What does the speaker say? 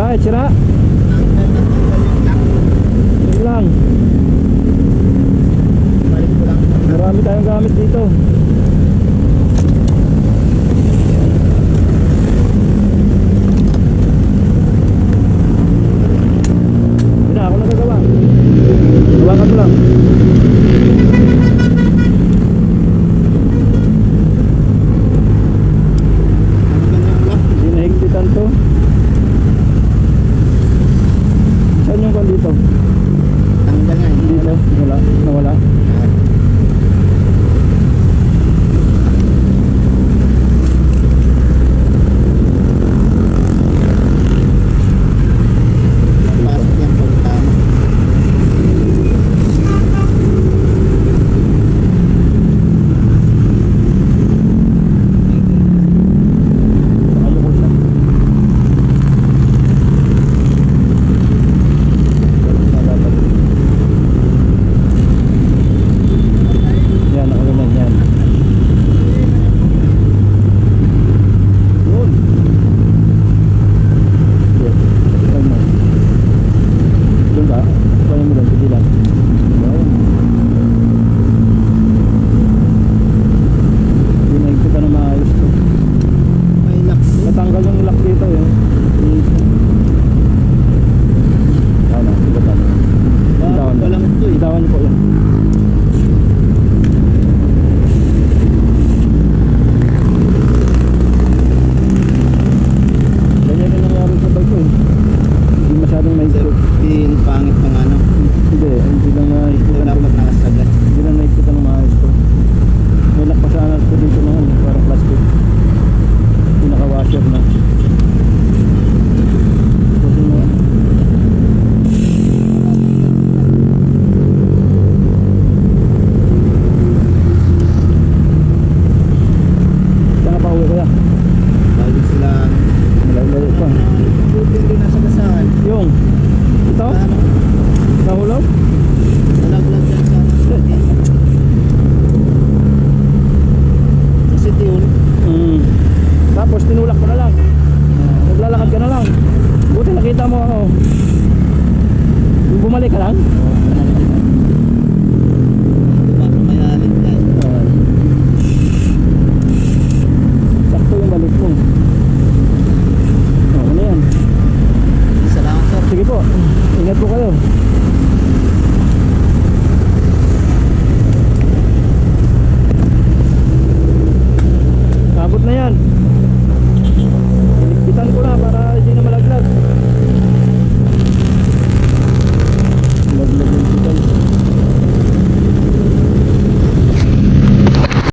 Bakit sira? Yun lang. Balik ko lang. Marami tayong gamit dito. Yun na, ako nagagawa. Hawakan mo lang. Hindi nahigpitan to. Saan yung kwan dito? Tanggal nga. Dito? Wala. Nawala. Pasok yan pagka. Nakalukot lang. Dapat. Yan, nakaganan yan. Yun. Yes. Tignan mo. Doon ba? Kunin mo doon, tigilan. Ayun. Hindi naigpitan na maayos to. May lock. Natanggal yung lock dito eh. Ano, tigilan. Bitawan mo. Walang ito eh. Bitawan niyo po yan. Ganyan yung nangyari sa bike ko eh. Hindi masyadong maigpit. Pangit pang ano. Hindi lang Ito naigpitan. dapat nakasagad. Hindi lang naigpitan ng maayos to. May lock pa sana ito dito naman. Parang plastic. Pinaka-washer na. Kasi mo. Saan ka pa uwi kaya? Balik sila. Malayo pa. Buti rin nasa kasahan. Yung ito? Ano? Nahulog? Nalaglag dyan sa city. Sa city yun. Tapos tinulak mo na lang. Naglalakad ka na lang. Buti nakita mo ako. Yung bumalik ka lang.